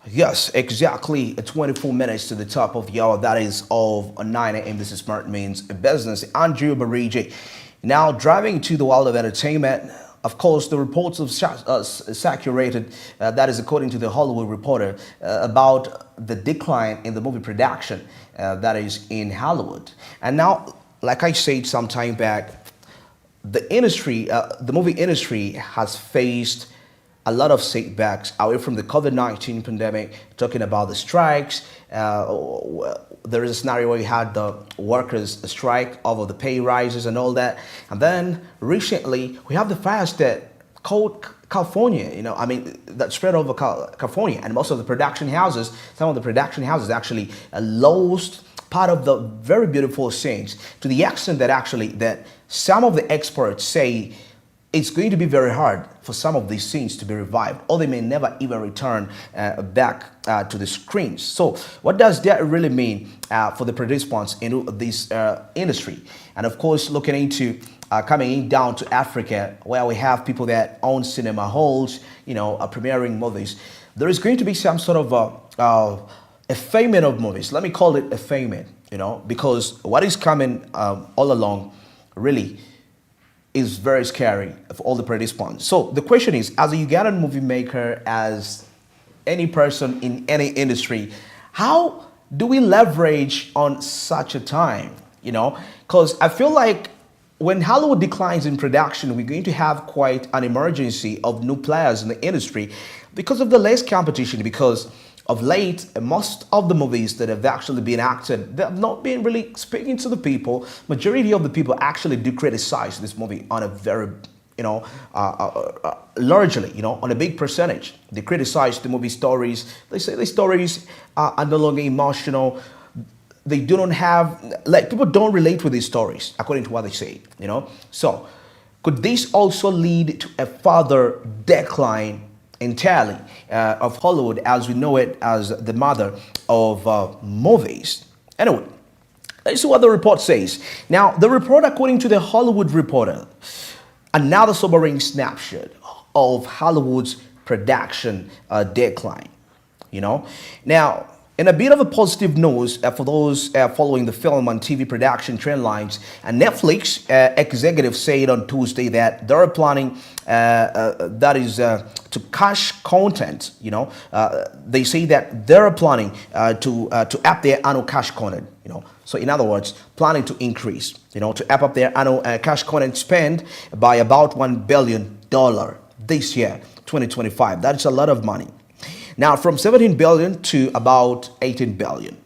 Yes, exactly. 24 minutes to the top of the hour. That is of 9 a.m. This is Smart Means Business. Andrew Barigi. Now, driving to the world of entertainment, of course, the reports of saturated, that is according to the Hollywood Reporter, about the decline in the movie production that is in Hollywood. And now, like I said some time back, the movie industry has faced a lot of setbacks away from the COVID-19 pandemic, talking about the strikes. There is a scenario where you had the workers strike over the pay rises and all that. And then recently, we have the fires that called California, that spread over California. And most of the production houses, some of the production houses actually lost part of the very beautiful scenes, to the extent that actually that some of the experts say it's going to be very hard for some of these scenes to be revived, or they may never even return back to the screens. So what does that really mean for the participants in this industry? And of course, looking into coming in down to Africa, where we have people that own cinema halls, premiering movies, there is going to be some sort of a famine of movies. Let me call it a famine, because what is coming all along really is very scary for all the participants. So the question is, as a Ugandan movie maker, as any person in any industry, how do we leverage on such a time? Because I feel like when Hollywood declines in production, we're going to have quite an emergency of new players in the industry because of the less competition, because of late, most of the movies that have actually been acted, they have not been really speaking to the people. Majority of the people actually do criticize this movie on a very, largely, on a big percentage. They criticize the movie stories. They say the stories are no longer emotional. They do not have, people don't relate with these stories, according to what they say, So, could this also lead to a further decline entirely of Hollywood as we know it as the mother of movies? Anyway, let's see what the report says. Now, the report, according to the Hollywood Reporter, another sobering snapshot of Hollywood's production decline. Now, in a bit of a positive news for those following the film and TV production trend lines, Netflix executives said on Tuesday that they're planning to cache content. They say that they're planning to up their annual cache content. So in other words, planning to increase. To up their annual cache content spend by about $1 billion this year, 2025. That's a lot of money. Now, from 17 billion to about 18 billion,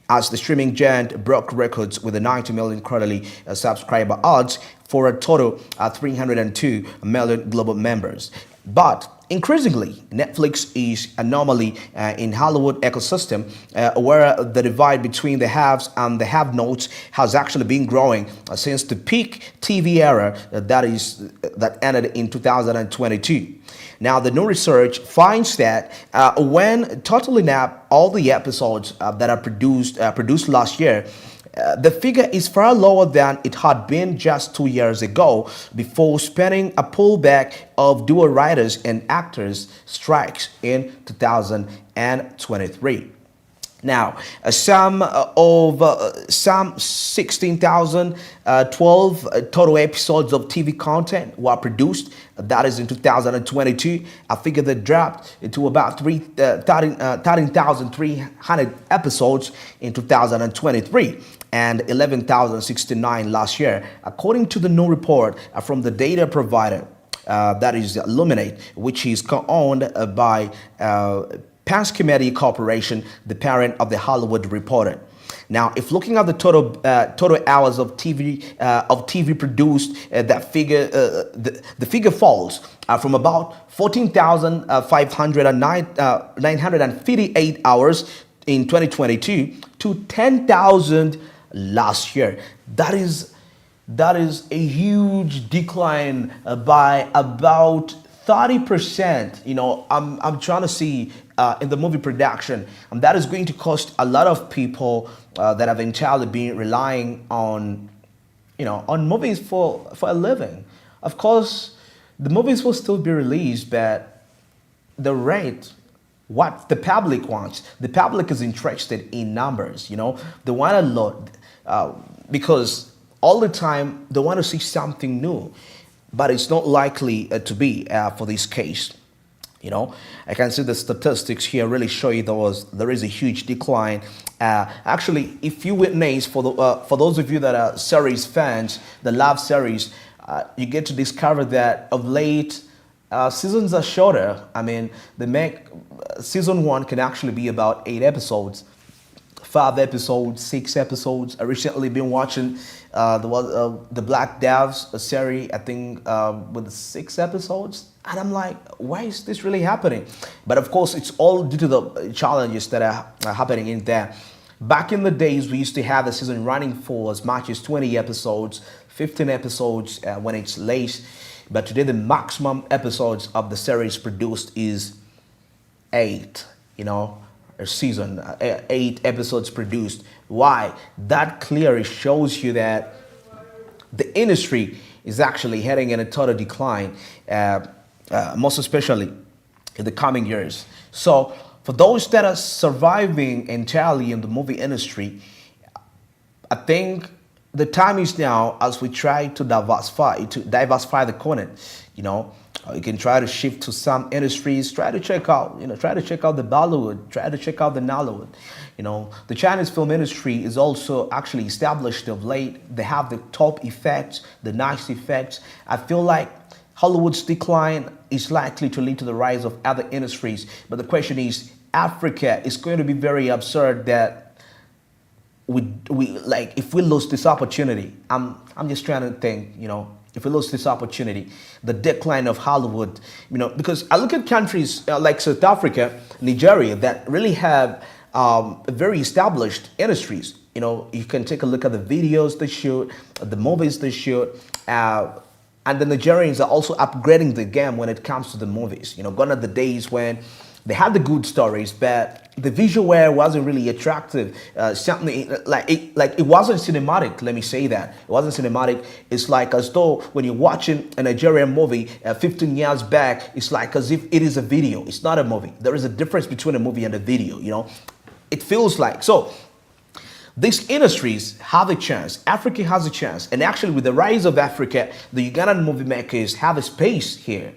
as the streaming giant broke records with a 90 million quarterly subscriber odds for a total 302 million global members. But increasingly, Netflix is anomaly in Hollywood ecosystem where the divide between the haves and the have-nots has actually been growing since the peak TV era that ended in 2022. Now, the new research finds that when totaling up all the episodes that are produced last year, the figure is far lower than it had been just 2 years ago, before spending a pullback of dual writers and actors strikes in 2023. Now, some 16,012 total episodes of TV content were produced. That is in 2022. A figure that dropped to about 13,300 episodes in 2023 and 11,069 last year, according to the new report from the data provider that is Illuminate, which is co-owned by Penske Media Corporation, the parent of the Hollywood Reporter. Now, if looking at the total hours of TV produced, that figure the figure falls from about 14,958 hours in 2022 to 10,000 last year. That is a huge decline by about 30%. I'm trying to see in the movie production, and that is going to cost a lot of people that have entirely been relying on movies for a living. Of course, the movies will still be released, but the rate what the public wants. The public is interested in numbers, They want a lot because all the time they want to see something new, but it's not likely to be for this case. I can see the statistics here really show you there is a huge decline. Actually, if you witness for those of you that are series fans, the love series, you get to discover that of late seasons are shorter. I mean, season 1 can actually be about 8 episodes. 5 episodes, 6 episodes. I recently been watching the Black Devs series, I think with 6 episodes. And I'm like, why is this really happening? But of course, it's all due to the challenges that are happening in there. Back in the days, we used to have the season running for as much as 20 episodes, 15 episodes when it's late. But today, the maximum episodes of the series produced is 8, a season, 8 episodes produced. Why? That clearly shows you that the industry is actually heading in a total decline, most especially in the coming years. So for those that are surviving entirely in the movie industry, I think the time is now as we try to diversify the content. You can try to shift to some industries, try to check out the Bollywood, try to check out the Nollywood. The Chinese film industry is also actually established of late. They have the top effects, the nice effects. I feel like Hollywood's decline is likely to lead to the rise of other industries. But the question is, Africa is going to be very absurd that if we lose this opportunity. I'm just trying to think, if we lose this opportunity, the decline of Hollywood, because I look at countries like South Africa, Nigeria, that really have very established industries. You can take a look at the videos they shoot, the movies they shoot, and the Nigerians are also upgrading the game when it comes to the movies. Gone are the days when they had the good stories, but the visual wasn't really attractive. Something it wasn't cinematic. Let me say that it wasn't cinematic. It's like as though when you're watching a Nigerian movie 15 years back, it's like as if it is a video. It's not a movie. There is a difference between a movie and a video. It feels like so. These industries have a chance. Africa has a chance, and actually, with the rise of Africa, the Ugandan movie makers have a space here.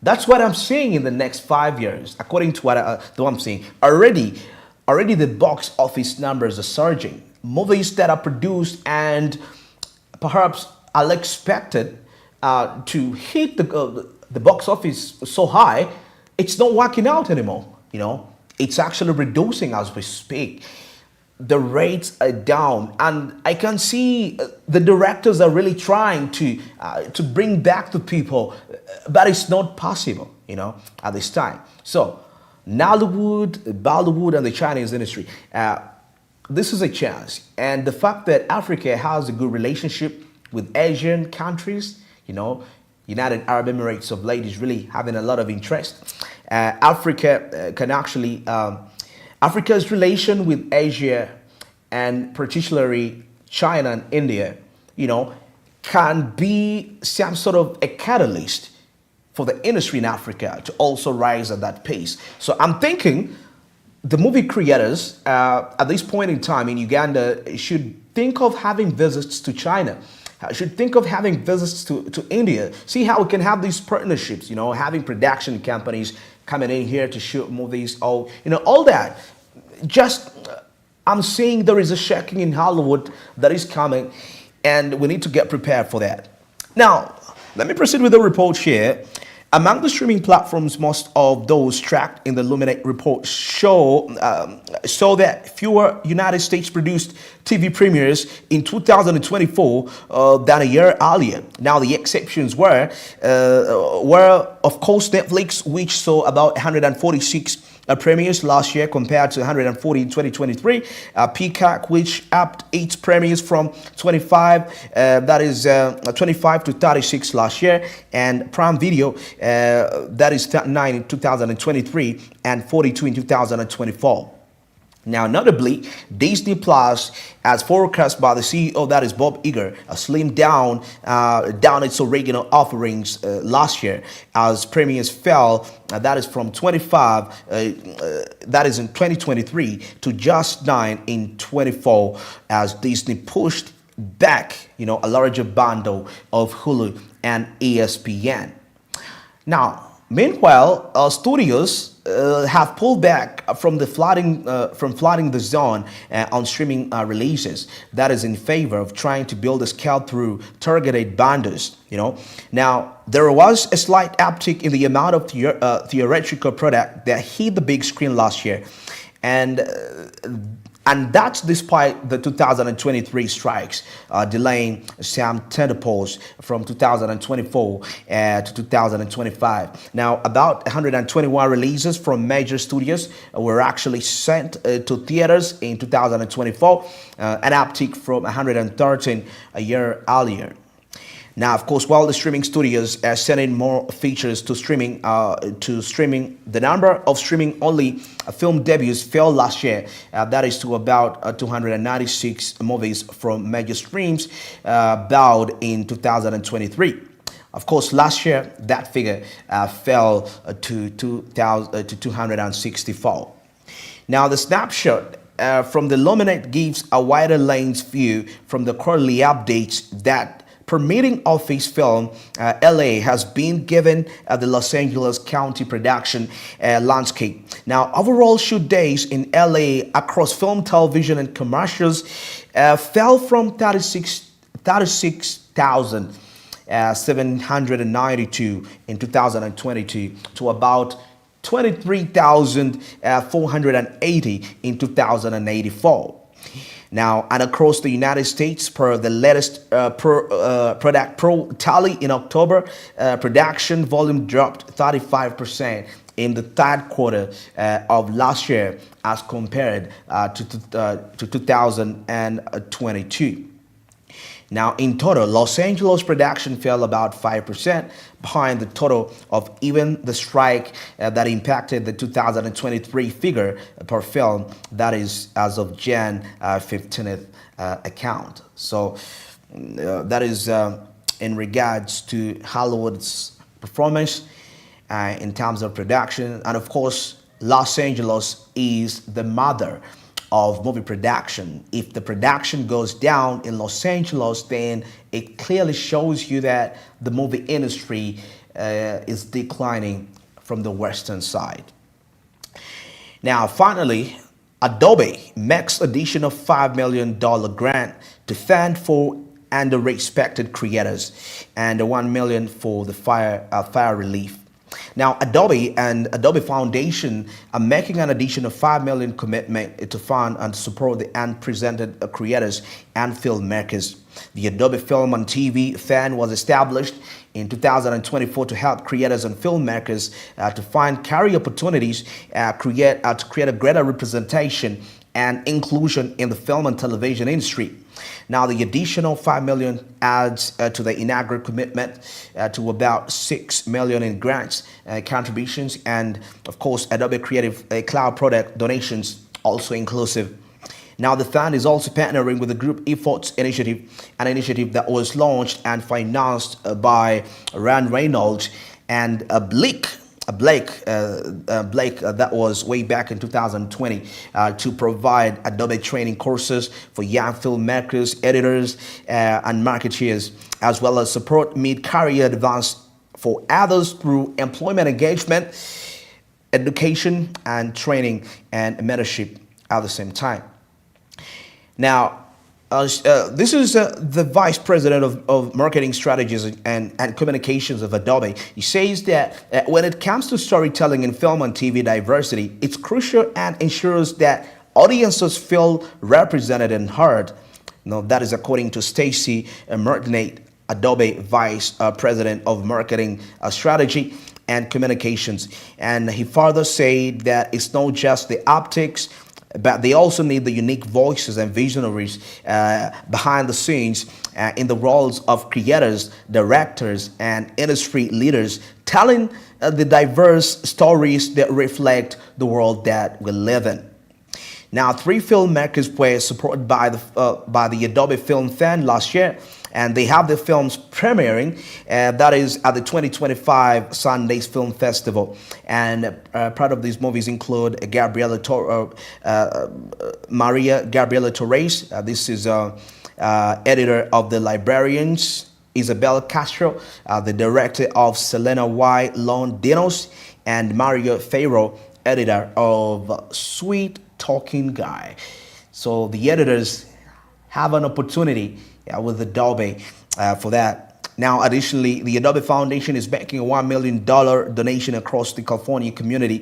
That's what I'm seeing in the next 5 years, according to what I'm seeing. Already the box office numbers are surging. Movies that are produced and perhaps are expected to hit the box office so high, it's not working out anymore. It's actually reducing as we speak. The rates are down, and I can see the directors are really trying to bring back the people, but it's not possible, at this time. So, Nollywood, Bollywood, and the Chinese industry, this is a chance, and the fact that Africa has a good relationship with Asian countries, United Arab Emirates of late is really having a lot of interest. Africa can actually. Africa's relation with Asia, and particularly China and India, can be some sort of a catalyst for the industry in Africa to also rise at that pace. So I'm thinking the movie creators at this point in time in Uganda should think of having visits to China. Should think of having visits to India. See how we can have these partnerships, having production companies coming in here to shoot movies, all that. I'm seeing there is a shaking in Hollywood that is coming, and we need to get prepared for that. Now, let me proceed with the report here. Among the streaming platforms, most of those tracked in the Luminate report show that fewer United States-produced TV premieres in 2024 than a year earlier. Now, the exceptions were, of course, Netflix, which saw about 146 premieres last year compared to 140 in 2023. Peacock, which upped its premieres from 25 to 36 last year, and Prime Video, that is 39 in 2023 and 42 in 2024. Now, notably, Disney Plus, as forecast by the CEO, that is Bob Iger, slimmed down its original offerings last year as premiums fell. That is from 25, that is in 2023, to just 9 in 24, as Disney pushed back, a larger bundle of Hulu and ESPN. Now, meanwhile, studios have pulled back from flooding the zone on streaming releases. That is in favor of trying to build a scale through targeted bundles. Now there was a slight uptick in the amount of theatrical product that hit the big screen last year, and that's despite the 2023 strikes delaying some tentpoles from 2024 to 2025. Now, about 121 releases from major studios were actually sent to theaters in 2024, an uptick from 113 a year earlier. Now, of course, while the streaming studios are sending more features to streaming, the number of streaming-only film debuts fell last year. That is to about 296 movies from major streams bowed in 2023. Of course, last year that figure fell to 264. Now, the snapshot from the Luminate gives a wider lens view from the quarterly updates that permitting office film, LA has been given the Los Angeles County production landscape. Now, overall shoot days in LA across film, television, and commercials fell from 36,792 in 2022 to about 23,480 in 2084. Now, and across the United States, per the latest Product Pro tally in October, production volume dropped 35% in the third quarter of last year as compared to 2022. Now, in total, Los Angeles production fell about 5% behind the total of even the strike that impacted the 2023 figure per film, that is as of Jan 15th account. So that is in regards to Hollywood's performance in terms of production. And of course, Los Angeles is the mother of movie production. If the production goes down in Los Angeles, then it clearly shows you that the movie industry is declining from the western side. Now, finally, Adobe makes additional $5 million grant to fund for under-respected creators and $1 million for the fire relief. Now, Adobe and Adobe Foundation are making an additional $5 million commitment to fund and support the unrepresented creators and filmmakers. The Adobe Film and TV Fund was established in 2024 to help creators and filmmakers to find career opportunities, to create a greater representation and inclusion in the film and television industry. Now, the additional $5 million adds to the inaugural commitment to about $6 million in grants, contributions, and of course, Adobe Creative Cloud product donations, also inclusive. Now, the fund is also partnering with the Group Efforts Initiative, an initiative that was launched and financed by Rand Reynolds and Blake, that was way back in 2020, to provide Adobe training courses for young filmmakers, editors, and marketeers, as well as support mid-career advance for others through employment engagement, education, and training and mentorship at the same time. Now, this is the Vice President of Marketing Strategies and Communications of Adobe. He says that when it comes to storytelling in film and TV diversity, it's crucial and ensures that audiences feel represented and heard. Now, that is according to Stacy Martinate, Adobe Vice President of Marketing Strategy and Communications. And he further said that it's not just the optics, but they also need the unique voices and visionaries behind the scenes in the roles of creators, directors, and industry leaders, telling the diverse stories that reflect the world that we live in. Now, three filmmakers were supported by the Adobe Film Fan last year, and they have their films premiering. That is at the 2025 Sundance Film Festival. And part of these movies include Maria Gabriela Torres. This is editor of The Librarians. Isabel Castro, the director of Selena Y. Londinos, and Mario Farrow, editor of Sweet Talking Guy. So the editors have an opportunity with Adobe for that. Now, additionally, the Adobe Foundation is backing a $1 million donation across the California community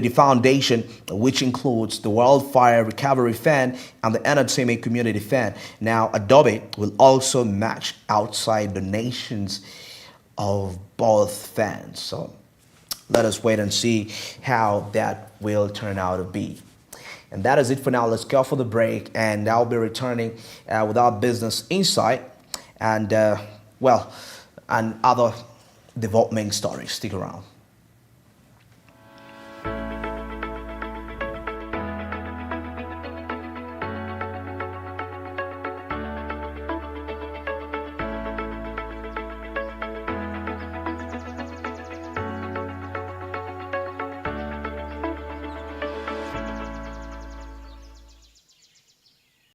foundation, which includes the Wildfire Recovery Fund and the Entertainment Community Fund. Now, Adobe will also match outside donations of both funds. So let us wait and see how that will turn out to be. And that is it for now. Let's go for the break, and I'll be returning with our business insight and, and other development stories. Stick around.